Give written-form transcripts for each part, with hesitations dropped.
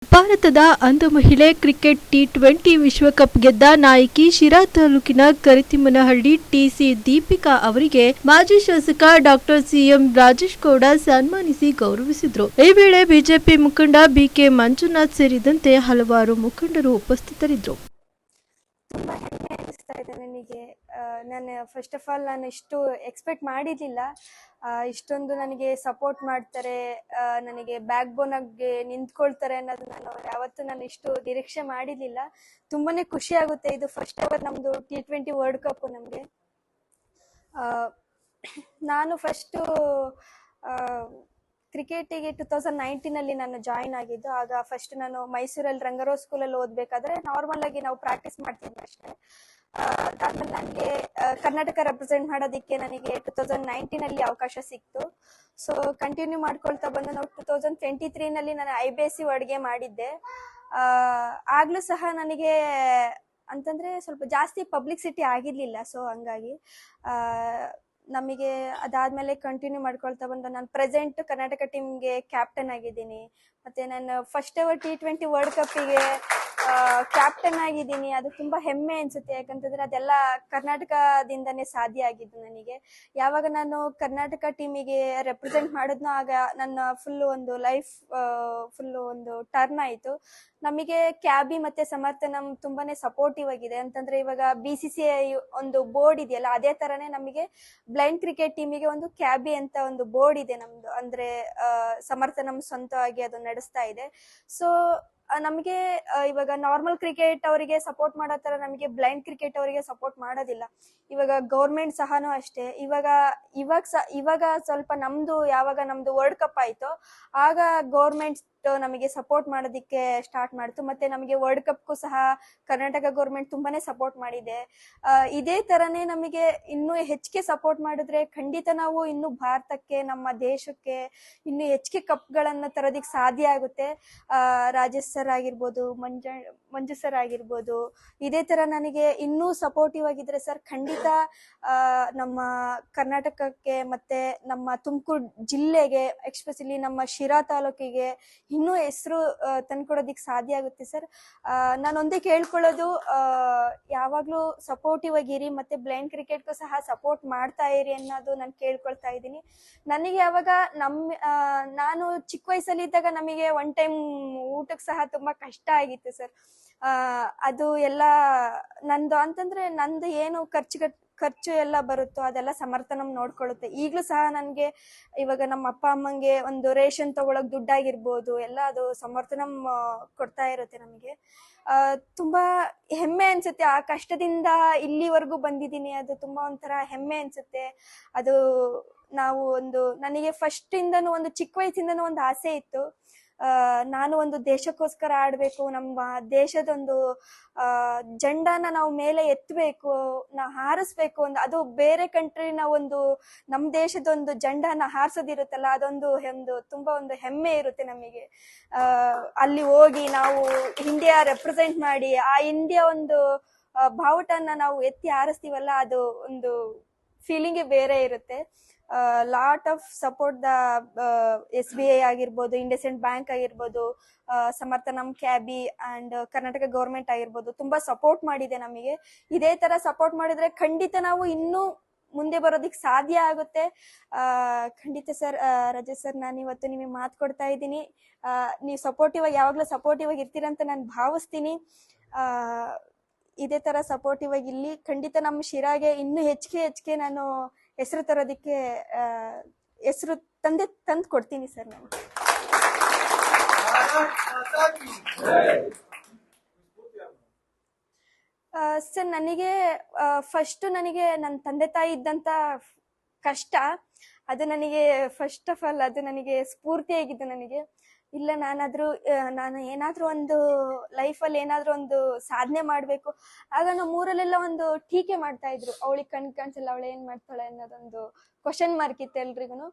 ಭಾರತದ ಅಂಧ ಮಹಿಳೆ ಕ್ರಿಕೆಟ್ ಟಿ20 ವಿಶ್ವಕಪ್ ಗೆದ್ದ ನಾಯಕಿ ಶಿರಾ ತಾಲೂಕಿನ ಕರಿತಿಮ್ಮನಹಳ್ಳಿ ಟಿಸಿ ದೀಪಿಕಾ ಅವರಿಗೆ ಮಾಜಿ ಶಾಸಕ ಡಾಕ್ಟರ್ ಸಿಎಂ ರಾಜೇಶ್ ಗೌಡ ಸನ್ಮಾನಿಸಿ ಗೌರವಿಸಿದರು. ಈ ವೇಳೆ ಬಿಜೆಪಿ ಮುಖಂಡ ಬಿಕೆ ಮಂಜುನಾಥ್ ಸೇರಿದಂತೆ ಹಲವಾರು ಮುಖಂಡರು ಉಪಸ್ಥಿತರಿದ್ದರು. ತುಂಬ ಹೆಮ್ಮೆ ಅನಿಸ್ತಾ ಇದೆ ನನಗೆ. ನಾನು ಫಸ್ಟ್ ಆಫ್ ಆಲ್ ನಾನು ಇಷ್ಟು ಎಕ್ಸ್ಪೆಕ್ಟ್ ಮಾಡಿರಲಿಲ್ಲ. ಇಷ್ಟೊಂದು ನನಗೆ ಸಪೋರ್ಟ್ ಮಾಡ್ತಾರೆ, ನನಗೆ ಬ್ಯಾಕ್ ಬೋನ್ ಆಗಿ ನಿಂತ್ಕೊಳ್ತಾರೆ ಅನ್ನೋದು ನಾನು ಇಷ್ಟು ನಿರೀಕ್ಷೆ ಮಾಡಿರಲಿಲ್ಲ. ತುಂಬಾ ಖುಷಿ ಆಗುತ್ತೆ. ಇದು ಫಸ್ಟ್ ಎವರ್ ನಮ್ಮದು T20 ವರ್ಲ್ಡ್ ಕಪ್ ನಮಗೆ. ನಾನು ಫಸ್ಟು ಕ್ರಿಕೆಟಿಗೆ 2019 ನಾನು ಜಾಯಿನ್ ಆಗಿದ್ದು. ಆಗ ಫಸ್ಟ್ ನಾನು ಮೈಸೂರಲ್ಲಿ ರಂಗರೋಸ್ ಸ್ಕೂಲಲ್ಲಿ ಓದಬೇಕಾದ್ರೆ ನಾರ್ಮಲ್ ಆಗಿ ನಾವು ಪ್ರಾಕ್ಟೀಸ್ ಮಾಡ್ತಿದ್ವಿ ಅಷ್ಟೇ. ಅದಾದ್ಮೇಲೆ ನನಗೆ ಕರ್ನಾಟಕ ರೆಪ್ರೆಸೆಂಟ್ ಮಾಡೋದಕ್ಕೆ ನನಗೆ 2019 ಅವಕಾಶ ಸಿಕ್ತು. ಸೊ ಕಂಟಿನ್ಯೂ ಮಾಡ್ಕೊಳ್ತಾ ಬಂದು ನಾವು 2023 ನಾನು IBSC ಅಡುಗೆ ಮಾಡಿದ್ದೆ. ಆಗ್ಲೂ ಸಹ ನನಗೆ ಅಂತಂದ್ರೆ ಸ್ವಲ್ಪ ಜಾಸ್ತಿ ಪಬ್ಲಿಸಿಟಿ ಆಗಿರ್ಲಿಲ್ಲ. ಸೊ ಹಂಗಾಗಿ ನಮಗೆ ಅದಾದ್ಮೇಲೆ ಕಂಟಿನ್ಯೂ ಮಾಡ್ಕೊಳ್ತಾ ಬಂದು ನಾನು ಪ್ರೆಸೆಂಟ್ ಕರ್ನಾಟಕ ಟೀಮ್ಗೆ ಕ್ಯಾಪ್ಟನ್ ಆಗಿದ್ದೀನಿ. ಮತ್ತೆ ನಾನು ಫಸ್ಟ್ ಎವರ್ T20 ವರ್ಲ್ಡ್ ಕಪ್ಪಿಗೆ ಕ್ಯಾಪ್ಟನ್ ಆಗಿದ್ದೀನಿ. ಅದು ತುಂಬಾ ಹೆಮ್ಮೆ ಅನ್ಸುತ್ತೆ. ಯಾಕಂತಂದ್ರೆ ಅದೆಲ್ಲ ಕರ್ನಾಟಕದಿಂದನೇ ಸಾಧ್ಯ ಆಗಿದ್ದು ನನಗೆ. ಯಾವಾಗ ನಾನು ಕರ್ನಾಟಕ ಟೀಮಿಗೆ ರೆಪ್ರೆಸೆಂಟ್ ಮಾಡಿದ್ನೋ ಆಗ ನನ್ನ ಫುಲ್ ಒಂದು ಲೈಫ್ ಫುಲ್ ಒಂದು ಟರ್ನ್ ಆಯಿತು. ನಮಗೆ ಕ್ಯಾಬಿ ಮತ್ತೆ ಸಮರ್ಥನಂ ತುಂಬಾನೇ ಸಪೋರ್ಟಿವ್ ಆಗಿದೆ. ಅಂತಂದ್ರೆ ಇವಾಗ BCCI ಒಂದು ಬೋರ್ಡ್ ಇದೆಯಲ್ಲ, ಅದೇ ತರನೇ ನಮಗೆ ಬ್ಲೈಂಡ್ ಕ್ರಿಕೆಟ್ ಟೀಮಿಗೆ ಒಂದು ಕ್ಯಾಬಿ ಅಂತ ಒಂದು ಬೋರ್ಡ್ ಇದೆ ನಮ್ದು. ಅಂದ್ರೆ ಸಮರ್ಥನಂ ಸ್ವಂತವಾಗಿ ಅದು ನಡೆಸ್ತಾ ಇದೆ. ಸೊ ನಮಗೆ ಇವಾಗ ನಾರ್ಮಲ್ ಕ್ರಿಕೆಟ್ ಅವರಿಗೆ ಸಪೋರ್ಟ್ ಮಾಡೋ ತರ ನಮಗೆ ಬ್ಲೈಂಡ್ ಕ್ರಿಕೆಟ್ ಅವರಿಗೆ ಸಪೋರ್ಟ್ ಮಾಡೋದಿಲ್ಲ. ಇವಾಗ ಗೌರ್ಮೆಂಟ್ ಸಹನೂ ಅಷ್ಟೇ. ಇವಾಗ ಸ್ವಲ್ಪ ಯಾವಾಗ ನಮ್ದು ವರ್ಲ್ಡ್ ಕಪ್ ಆಯ್ತು ಆಗ ಗೌರ್ಮೆಂಟ್ ನಮಗೆ ಸಪೋರ್ಟ್ ಮಾಡೋದಿಕ್ಕೆ ಸ್ಟಾರ್ಟ್ ಮಾಡ್ತು. ಮತ್ತೆ ನಮಗೆ ವರ್ಲ್ಡ್ ಕಪ್ಗೂ ಸಹ ಕರ್ನಾಟಕ ಗೌರ್ಮೆಂಟ್ ತುಂಬಾನೇ ಸಪೋರ್ಟ್ ಮಾಡಿದೆ. ಇದೇ ತರನೇ ನಮಗೆ ಇನ್ನೂ ಹೆಚ್ಚಿಗೆ ಸಪೋರ್ಟ್ ಮಾಡಿದ್ರೆ ಖಂಡಿತ ನಾವು ಇನ್ನು ಭಾರತಕ್ಕೆ, ನಮ್ಮ ದೇಶಕ್ಕೆ ಇನ್ನು ಹೆಚ್ಚಿಗೆ ಕಪ್ಗಳನ್ನ ತರೋದಿಕ್ ಸಾಧ್ಯ ಆಗುತ್ತೆ. ರಾಜೇಶ್ ಸರ್ ಆಗಿರ್ಬೋದು, ಮಂಜು ಸರ್ ಆಗಿರ್ಬೋದು, ಇದೇ ತರ ನನಗೆ ಇನ್ನೂ ಸಪೋರ್ಟಿವ್ ಆಗಿದ್ರೆ ಸರ್ ಖಂಡಿತ ನಮ್ಮ ಕರ್ನಾಟಕಕ್ಕೆ ಮತ್ತೆ ನಮ್ಮ ತುಮಕೂರು ಜಿಲ್ಲೆಗೆ, ಎಕ್ಸ್ಪೆಷಲಿ ನಮ್ಮ ಶಿರಾ ತಾಲೂಕಿಗೆ ಇನ್ನೂ ಹೆಸರು ತಂದ್ಕೊಡೋದಿಕ್ ಸಾಧ್ಯ ಆಗುತ್ತೆ ಸರ್. ನಾನೊಂದೇ ಕೇಳ್ಕೊಳ್ಳೋದು, ಯಾವಾಗ್ಲೂ ಸಪೋರ್ಟಿವ್ ಆಗಿರಿ ಮತ್ತೆ ಬ್ಲೈಂಡ್ ಕ್ರಿಕೆಟ್ಗೂ ಸಹ ಸಪೋರ್ಟ್ ಮಾಡ್ತಾ ಇರಿ ಅನ್ನೋದು ನಾನು ಕೇಳ್ಕೊಳ್ತಾ ಇದ್ದೀನಿ. ನನಗೆ ಯಾವಾಗ ನಾನು ಚಿಕ್ಕ ವಯಸ್ಸಲ್ಲಿ ಇದ್ದಾಗ ನಮಗೆ ಒನ್ ಟೈಮ್ ಊಟಕ್ಕೆ ಸಹ ತುಂಬಾ ಕಷ್ಟ ಆಗಿತ್ತು ಸರ್. ಅದು ಎಲ್ಲ ನಂದು ಏನು ಖರ್ಚು ಎಲ್ಲ ಬರುತ್ತೋ ಅದೆಲ್ಲ ಸಮರ್ಥನಂ ನೋಡ್ಕೊಳ್ಳುತ್ತೆ. ಈಗಲೂ ಸಹ ನನಗೆ ಇವಾಗ ನಮ್ಮ ಅಪ್ಪ ಅಮ್ಮಂಗೆ ಒಂದು ರೇಷನ್ ತಗೊಳಕ್ ದುಡ್ಡಾಗಿರ್ಬೋದು ಎಲ್ಲ ಅದು ಸಮರ್ಥನಂ ಕೊಡ್ತಾ ಇರುತ್ತೆ ನಮಗೆ. ತುಂಬಾ ಹೆಮ್ಮೆ ಅನ್ಸುತ್ತೆ. ಆ ಕಷ್ಟದಿಂದ ಇಲ್ಲಿವರೆಗೂ ಬಂದಿದ್ದೀನಿ, ಅದು ತುಂಬಾ ಒಂಥರ ಹೆಮ್ಮೆ ಅನ್ಸುತ್ತೆ. ಅದು ನನಗೆ ಫಸ್ಟ್ ಇಂದನೂ ಒಂದು ಚಿಕ್ಕ ವಯಸ್ಸಿಂದನೂ ಒಂದು ಆಸೆ ಇತ್ತು. ನಾನು ಒಂದು ದೇಶಕ್ಕೋಸ್ಕರ ಆಡ್ಬೇಕು, ನಮ್ಮ ದೇಶದೊಂದು ಜೆಂಡಾನ ನಾವು ಮೇಲೆ ಎತ್ತಬೇಕು, ನಾವು ಹಾರಿಸ್ಬೇಕು. ಅದು ಬೇರೆ ಕಂಟ್ರಿನ ನಮ್ಮ ದೇಶದೊಂದು ಜೆಂಡಾನ ಹಾರಿಸೋದಿರುತ್ತಲ್ಲ, ಅದೊಂದು ತುಂಬಾ ಒಂದು ಹೆಮ್ಮೆ ಇರುತ್ತೆ ನಮಗೆ. ಅಲ್ಲಿ ಹೋಗಿ ನಾವು ಇಂಡಿಯಾ ರೆಪ್ರೆಸೆಂಟ್ ಮಾಡಿ ಆ ಇಂಡಿಯಾ ಒಂದು ಬಾವುಟನ ನಾವು ಎತ್ತಿ ಹಾರಿಸ್ತೀವಲ್ಲ, ಅದು ಒಂದು ಫೀಲಿಂಗೇ ಬೇರೆ ಇರುತ್ತೆ. ಲಾಟ್ ಆಫ್ ಸಪೋರ್ಟ್ SBI ಆಗಿರ್ಬೋದು, ಇಂಡಸ್ಇಂಡ್ ಬ್ಯಾಂಕ್ ಆಗಿರ್ಬೋದು, ಸಮರ್ಥನಂ ಕ್ಯಾಬಿ ಅಂಡ್ ಕರ್ನಾಟಕ ಗೌರ್ಮೆಂಟ್ ಆಗಿರ್ಬೋದು ತುಂಬಾ ಸಪೋರ್ಟ್ ಮಾಡಿದೆ ನಮಗೆ. ಇದೇ ತರ ಸಪೋರ್ಟ್ ಮಾಡಿದ್ರೆ ಖಂಡಿತ ನಾವು ಇನ್ನೂ ಮುಂದೆ ಬರೋದಿಕ್ ಸಾಧ್ಯ ಆಗುತ್ತೆ. ಖಂಡಿತ ಸರ್. ರಾಜೇಶ್ ಸರ್, ನಾನು ಇವತ್ತು ನಿಮಗೆ ಮಾತು ಕೊಡ್ತಾ ಇದ್ದೀನಿ. ನೀವು ಯಾವಾಗ್ಲೂ ಸಪೋರ್ಟಿವ್ ಆಗಿ ಇರ್ತೀರಂತ ನಾನು ಭಾವಿಸ್ತೀನಿ. ಇದೇ ತರ ಸಪೋರ್ಟಿವ್ ಆಗಿ ಇಲ್ಲಿ ಖಂಡಿತ ನಮ್ಮ ಶಿರಾಗೆ ಇನ್ನೂ ಹೆಚ್ಚಿಗೆ ನಾನು ಹೆಸರು ತರೋದಿಕ್ಕೆ ಹೆಸರು ತಂದು ಕೊಡ್ತೀನಿ ಸರ್. ನಾನು ಸರ್ ನನಗೆ ಫಸ್ಟ್ ನನ್ನ ತಂದೆ ತಾಯಿ ಇದ್ದಂತ ಕಷ್ಟ ಅದು ನನಗೆ ಫಸ್ಟ್ ಆಫ್ ಆಲ್ ಅದು ನನಗೆ ಸ್ಫೂರ್ತಿಯಾಗಿದ್ದು. ನನಗೆ ಇಲ್ಲ, ನಾನು ಏನಾದ್ರೂ ಒಂದು ಲೈಫಲ್ಲಿ ಏನಾದ್ರೂ ಒಂದು ಸಾಧನೆ ಮಾಡ್ಬೇಕು. ಆಗ ನಮ್ಮ ಊರಲ್ಲೆಲ್ಲ ಒಂದು ಟೀಕೆ ಮಾಡ್ತಾ ಇದ್ರು, ಅವಳಿಗೆ ಕಾಣಿಸಲ್ಲ, ಅವಳು ಏನ್ ಮಾಡ್ತಾಳೆ ಅನ್ನೋದೊಂದು ಕ್ವಶನ್ ಮಾರ್ಕ್ ಇತ್ತು ಎಲ್ರಿಗೂ.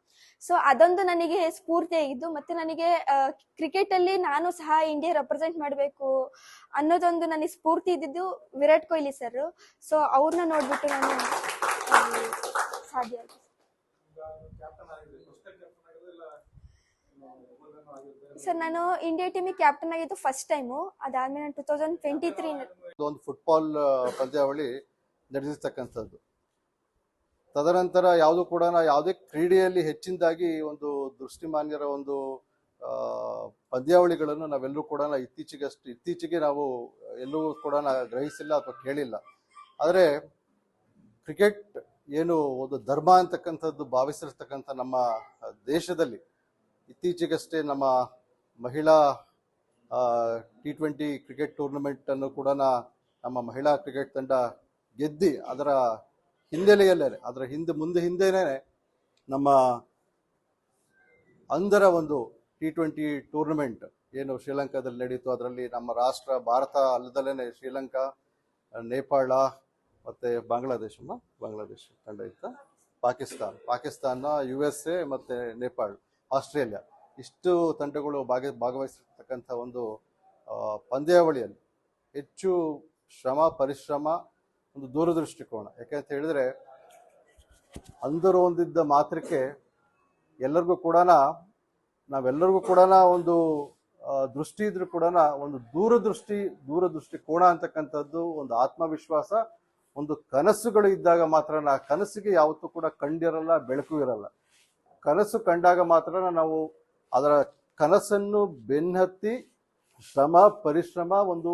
ಸೊ ಅದೊಂದು ನನಗೆ ಸ್ಫೂರ್ತಿ ಆಗಿದ್ದು. ಮತ್ತೆ ನನಗೆ ಕ್ರಿಕೆಟ್ ಅಲ್ಲಿ ನಾನು ಸಹ ಇಂಡಿಯಾ ರೆಪ್ರೆಸೆಂಟ್ ಮಾಡ್ಬೇಕು ಅನ್ನೋದೊಂದು ನನಗೆ ಸ್ಫೂರ್ತಿ ಇದ್ದಿದ್ದು ವಿರಾಟ್ ಕೊಹ್ಲಿ ಸರ್. ಸೊ ಅವ್ರನ್ನ ನೋಡ್ಬಿಟ್ಟು ನಾನು ಸಾಧ್ಯ ಆಯ್ತು. ಸರ್ ನಾನು ಇಂಡಿಯಾ ಟೀಮಿಗೆ ಕ್ಯಾಪ್ಟನ್ ಆಗಿದ್ದು ಫಸ್ಟ್ ಟೈಮು. ಅದಾದ್ಮೇಲೆ ನಾನು 2023 ಒಂದು ಫುಟ್ಬಾಲ್ ಪಂದ್ಯಾವಳಿ ನಡೆಸಿರ್ತಕ್ಕಂಥದ್ದು. ತದನಂತರ ಯಾವುದು ಕೂಡ ಯಾವುದೇ ಕ್ರೀಡೆಯಲ್ಲಿ ಹೆಚ್ಚಿನದಾಗಿ ಒಂದು ದೃಷ್ಟಿಮಾನ್ಯರ ಒಂದು ಪಂದ್ಯಾವಳಿಗಳನ್ನು ನಾವೆಲ್ಲರೂ ಕೂಡ ಇತ್ತೀಚೆಗೆ ನಾವು ಎಲ್ಲೂ ಕೂಡ ಗ್ರಹಿಸಿಲ್ಲ ಅಥವಾ ಕೇಳಿಲ್ಲ. ಆದರೆ ಕ್ರಿಕೆಟ್ ಏನು ಒಂದು ಧರ್ಮ ಅಂತಕ್ಕಂಥದ್ದು ಭಾವಿಸಿರ್ತಕ್ಕಂಥ ನಮ್ಮ ದೇಶದಲ್ಲಿ ಇತ್ತೀಚೆಗಷ್ಟೇ ನಮ್ಮ ಮಹಿಳಾ T20 ಕ್ರಿಕೆಟ್ ಟೂರ್ನಮೆಂಟ್ ಅನ್ನು ಕೂಡ ನಮ್ಮ ಮಹಿಳಾ ಕ್ರಿಕೆಟ್ ತಂಡ ಗೆದ್ದಿ ಅದರ ಹಿನ್ನೆಲೆಯಲ್ಲೇ ಅದರ ಹಿಂದೆನೇ ನಮ್ಮ ಅಂಧರ ಒಂದು T20 ಟೂರ್ನಮೆಂಟ್ ಏನು ಶ್ರೀಲಂಕಾದಲ್ಲಿ ನಡೀತು. ಅದರಲ್ಲಿ ನಮ್ಮ ರಾಷ್ಟ್ರ ಭಾರತ ಅಲ್ಲದಲ್ಲೇ ಶ್ರೀಲಂಕಾ, ನೇಪಾಳ ಮತ್ತು ಬಾಂಗ್ಲಾದೇಶ ತಂಡ ಇತ್ತು, ಪಾಕಿಸ್ತಾನ, USA ಮತ್ತು ನೇಪಾಳ, ಆಸ್ಟ್ರೇಲಿಯಾ ಇಷ್ಟು ತಂಡಗಳು ಭಾಗವಹಿಸಿರ್ತಕ್ಕಂಥ ಒಂದು ಪಂದ್ಯಾವಳಿಯಲ್ಲಿ ಹೆಚ್ಚು ಶ್ರಮ ಪರಿಶ್ರಮ, ಒಂದು ದೂರದೃಷ್ಟಿಕೋನ. ಯಾಕೆಂತ ಹೇಳಿದ್ರೆ ಅಂಧರು ಹೊಂದಿದ್ದ ಮಾತ್ರಕ್ಕೆ ನಾವೆಲ್ಲರಿಗೂ ಕೂಡ ಒಂದು ದೃಷ್ಟಿ ಇದ್ರೂ ಕೂಡ ಒಂದು ದೂರದೃಷ್ಟಿ ಕೋಣ ಅಂತಕ್ಕಂಥದ್ದು, ಒಂದು ಆತ್ಮವಿಶ್ವಾಸ, ಒಂದು ಕನಸುಗಳು ಇದ್ದಾಗ ಮಾತ್ರ ಕನಸಿಗೆ ಯಾವತ್ತೂ ಕೂಡ ಕಂಡಿರಲ್ಲ, ಬೆಳಕು ಇರಲ್ಲ. ಕನಸು ಕಂಡಾಗ ಮಾತ್ರ ನಾವು ಅದರ ಕನಸನ್ನು ಬೆನ್ನತ್ತಿ ಶ್ರಮ ಪರಿಶ್ರಮ ಒಂದು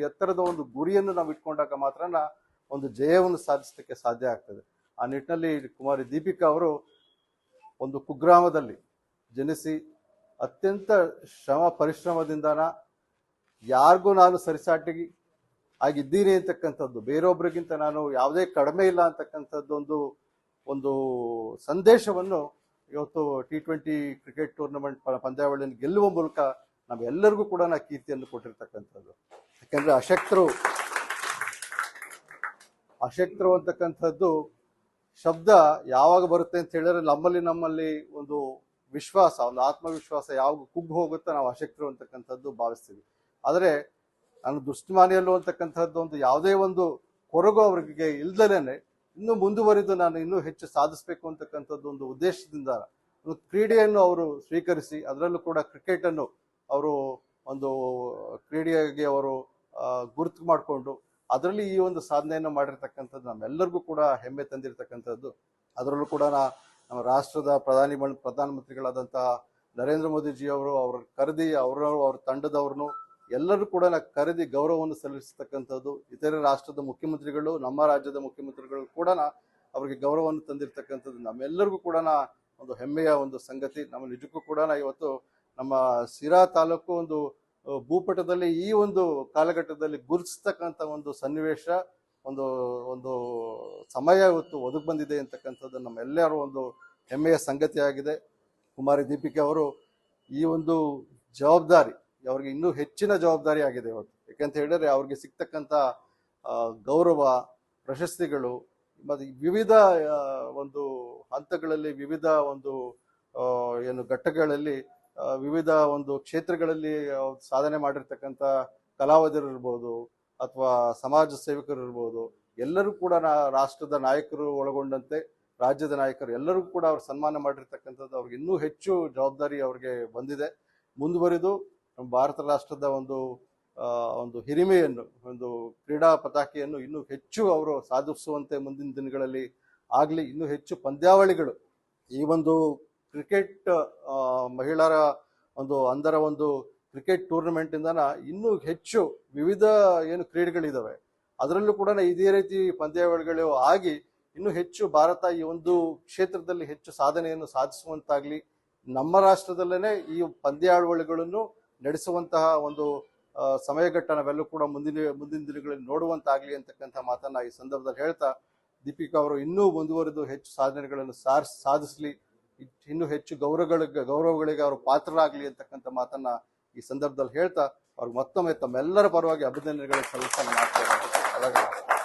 ಎತ್ತರದ ಒಂದು ಗುರಿಯನ್ನು ನಾವು ಇಟ್ಕೊಂಡಾಗ ಮಾತ್ರ ಒಂದು ಜಯವನ್ನು ಸಾಧಿಸಲಿಕ್ಕೆ ಸಾಧ್ಯ ಆಗ್ತದೆ. ಆ ನಿಟ್ಟಿನಲ್ಲಿ ಕುಮಾರಿ ದೀಪಿಕಾ ಅವರು ಒಂದು ಕುಗ್ರಾಮದಲ್ಲಿ ಜನಿಸಿ ಅತ್ಯಂತ ಶ್ರಮ ಪರಿಶ್ರಮದಿಂದ ಯಾರಿಗೂ ನಾನು ಸರಿಸಾಟಿಗೆ ಆಗಿದ್ದೀನಿ ಅಂತಕ್ಕಂಥದ್ದು, ಬೇರೊಬ್ಬರಿಗಿಂತ ನಾನು ಯಾವುದೇ ಕಡಿಮೆ ಇಲ್ಲ ಅಂತಕ್ಕಂಥದ್ದು ಒಂದು ಸಂದೇಶವನ್ನು ಇವತ್ತು T20 ಕ್ರಿಕೆಟ್ ಟೂರ್ನಮೆಂಟ್ ಪಂದ್ಯಾವಳಿಯನ್ನು ಗೆಲ್ಲುವ ಮೂಲಕ ನಾವೆಲ್ಲರಿಗೂ ಕೂಡ ಕೀರ್ತಿಯನ್ನು ಕೊಟ್ಟಿರ್ತಕ್ಕಂಥದ್ದು. ಯಾಕೆಂದ್ರೆ ಅಶಕ್ತರು ಅಂತಕ್ಕಂಥದ್ದು ಶಬ್ದ ಯಾವಾಗ ಬರುತ್ತೆ ಅಂತ ಹೇಳಿದ್ರೆ ನಮ್ಮಲ್ಲಿ ಒಂದು ವಿಶ್ವಾಸ, ಒಂದು ಆತ್ಮವಿಶ್ವಾಸ ಯಾವಾಗ ಕುಗ್ಗು ಹೋಗುತ್ತೋ ನಾವು ಅಶಕ್ತರು ಅಂತಕ್ಕಂಥದ್ದು ಭಾವಿಸ್ತೀವಿ. ಆದರೆ ನಾನು ದೃಷ್ಟಿಮಾನಿಯಲ್ಲೂ ಅಂತಕ್ಕಂಥದ್ದು ಒಂದು ಯಾವುದೇ ಒಂದು ಕೊರಗು ಅವರಿಗೆ ಇಲ್ದಲೇನೆ ಇನ್ನೂ ಮುಂದುವರಿದು ನಾನು ಇನ್ನೂ ಹೆಚ್ಚು ಸಾಧಿಸಬೇಕು ಅಂತಕ್ಕಂಥದ್ದು ಒಂದು ಉದ್ದೇಶದಿಂದ ಒಂದು ಕ್ರೀಡೆಯನ್ನು ಅವರು ಸ್ವೀಕರಿಸಿ ಅದರಲ್ಲೂ ಕೂಡ ಕ್ರಿಕೆಟ್ ಅನ್ನು ಅವರು ಒಂದು ಕ್ರೀಡೆಯಾಗಿ ಅವರು ಗುರುತು ಮಾಡಿಕೊಂಡು ಅದರಲ್ಲಿ ಈ ಒಂದು ಸಾಧನೆಯನ್ನು ಮಾಡಿರ್ತಕ್ಕಂಥದ್ದು ನಮ್ಮೆಲ್ಲರಿಗೂ ಕೂಡ ಹೆಮ್ಮೆ ತಂದಿರತಕ್ಕಂಥದ್ದು. ಅದರಲ್ಲೂ ಕೂಡ ನಮ್ಮ ರಾಷ್ಟ್ರದ ಪ್ರಧಾನಮಂತ್ರಿಗಳಾದಂತಹ ನರೇಂದ್ರ ಮೋದಿಜಿ ಅವರು ಕರೆದಿ ಅವ್ರ ತಂಡದವ್ರನ್ನು ಎಲ್ಲರೂ ಕೂಡ ಕರೆದಿ ಗೌರವವನ್ನು ಸಲ್ಲಿಸತಕ್ಕಂಥದ್ದು. ಇತರೆ ರಾಷ್ಟ್ರದ ಮುಖ್ಯಮಂತ್ರಿಗಳು, ನಮ್ಮ ರಾಜ್ಯದ ಮುಖ್ಯಮಂತ್ರಿಗಳು ಕೂಡ ಅವರಿಗೆ ಗೌರವವನ್ನು ತಂದಿರತಕ್ಕಂಥದ್ದು ನಮ್ಮೆಲ್ಲರಿಗೂ ಕೂಡ ಒಂದು ಹೆಮ್ಮೆಯ ಒಂದು ಸಂಗತಿ. ನಮ್ಮ ನಿಜಕ್ಕೂ ಕೂಡ ಇವತ್ತು ನಮ್ಮ ಸಿರಾ ತಾಲೂಕು ಒಂದು ಭೂಪಟದಲ್ಲಿ ಈ ಒಂದು ಕಾಲಘಟ್ಟದಲ್ಲಿ ಗುರುತಿಸ್ತಕ್ಕಂಥ ಒಂದು ಸನ್ನಿವೇಶ, ಒಂದು ಸಮಯ ಇವತ್ತು ಒದಗಿ ಬಂದಿದೆ ಅಂತಕ್ಕಂಥದ್ದು ನಮ್ಮೆಲ್ಲರ ಒಂದು ಹೆಮ್ಮೆಯ ಸಂಗತಿಯಾಗಿದೆ. ಕುಮಾರಿ ದೀಪಿಕಾ ಅವರು ಈ ಒಂದು ಜವಾಬ್ದಾರಿ ಅವ್ರಿಗೆ ಇನ್ನೂ ಹೆಚ್ಚಿನ ಜವಾಬ್ದಾರಿ ಆಗಿದೆ ಇವತ್ತು. ಯಾಕಂತ ಹೇಳಿದ್ರೆ ಅವ್ರಿಗೆ ಸಿಗ್ತಕ್ಕಂಥ ಗೌರವ, ಪ್ರಶಸ್ತಿಗಳು ಮತ್ತು ವಿವಿಧ ಒಂದು ಹಂತಗಳಲ್ಲಿ, ವಿವಿಧ ಒಂದು ಏನು ಘಟ್ಟಗಳಲ್ಲಿ, ವಿವಿಧ ಒಂದು ಕ್ಷೇತ್ರಗಳಲ್ಲಿ ಸಾಧನೆ ಮಾಡಿರ್ತಕ್ಕಂಥ ಕಲಾವಿದರು ಇರ್ಬೋದು ಅಥವಾ ಸಮಾಜ ಸೇವಕರು ಇರ್ಬೋದು, ಎಲ್ಲರೂ ಕೂಡ ರಾಷ್ಟ್ರದ ನಾಯಕರು ಒಳಗೊಂಡಂತೆ ರಾಜ್ಯದ ನಾಯಕರು ಎಲ್ಲರೂ ಕೂಡ ಅವ್ರು ಸನ್ಮಾನ ಮಾಡಿರ್ತಕ್ಕಂಥದ್ದು. ಅವ್ರಿಗೆ ಇನ್ನೂ ಹೆಚ್ಚು ಜವಾಬ್ದಾರಿ ಅವ್ರಿಗೆ ಬಂದಿದೆ. ಮುಂದುವರಿದು ನಮ್ಮ ಭಾರತ ರಾಷ್ಟ್ರದ ಒಂದು ಹಿರಿಮೆಯನ್ನು, ಒಂದು ಕ್ರೀಡಾ ಪತಾಕೆಯನ್ನು ಇನ್ನೂ ಹೆಚ್ಚು ಅವರು ಸಾಧಿಸುವಂತೆ ಮುಂದಿನ ದಿನಗಳಲ್ಲಿ ಆಗಲಿ. ಇನ್ನೂ ಹೆಚ್ಚು ಪಂದ್ಯಾವಳಿಗಳು ಈ ಒಂದು ಕ್ರಿಕೆಟ್ ಮಹಿಳೆಯರ ಅಂಧರ ಒಂದು ಕ್ರಿಕೆಟ್ ಟೂರ್ನಮೆಂಟ್ ಇಂದ ಇನ್ನೂ ಹೆಚ್ಚು ವಿವಿಧ ಏನು ಕ್ರೀಡೆಗಳಿದಾವೆ ಅದರಲ್ಲೂ ಕೂಡ ಇದೇ ರೀತಿ ಪಂದ್ಯಾವಳಿಗಳು ಆಗಿ ಇನ್ನೂ ಹೆಚ್ಚು ಭಾರತ ಈ ಒಂದು ಕ್ಷೇತ್ರದಲ್ಲಿ ಹೆಚ್ಚು ಸಾಧನೆಯನ್ನು ಸಾಧಿಸುವಂತಾಗ್ಲಿ, ನಮ್ಮ ರಾಷ್ಟ್ರದಲ್ಲೇನೆ ಈ ಪಂದ್ಯಾವಳಿಗಳನ್ನು ನಡೆಸುವಂತಹ ಒಂದು ಸಮಯಘಟ್ಟ ನಾವೆಲ್ಲೂ ಕೂಡ ಮುಂದಿನ ದಿನಗಳಲ್ಲಿ ನೋಡುವಂತಾಗ್ಲಿ ಅಂತಕ್ಕಂಥ ಮಾತನ್ನ ಈ ಸಂದರ್ಭದಲ್ಲಿ ಹೇಳ್ತಾ, ದೀಪಿಕಾ ಅವರು ಇನ್ನೂ ಮುಂದುವರೆದು ಹೆಚ್ಚು ಸಾಧನೆಗಳನ್ನು ಸಾಧಿಸಲಿ, ಇನ್ನೂ ಹೆಚ್ಚು ಗೌರವಗಳಿಗೆ ಅವರು ಪಾತ್ರರಾಗಲಿ ಅಂತಕ್ಕಂಥ ಮಾತನ್ನ ಈ ಸಂದರ್ಭದಲ್ಲಿ ಹೇಳ್ತಾ ಅವ್ರಿಗೆ ಮತ್ತೊಮ್ಮೆ ತಮ್ಮೆಲ್ಲರ ಪರವಾಗಿ ಅಭಿನಂದನೆಗಳನ್ನು ಸಲ್ಲಿಸಲು ಮಾಡ್ತಾರೆ.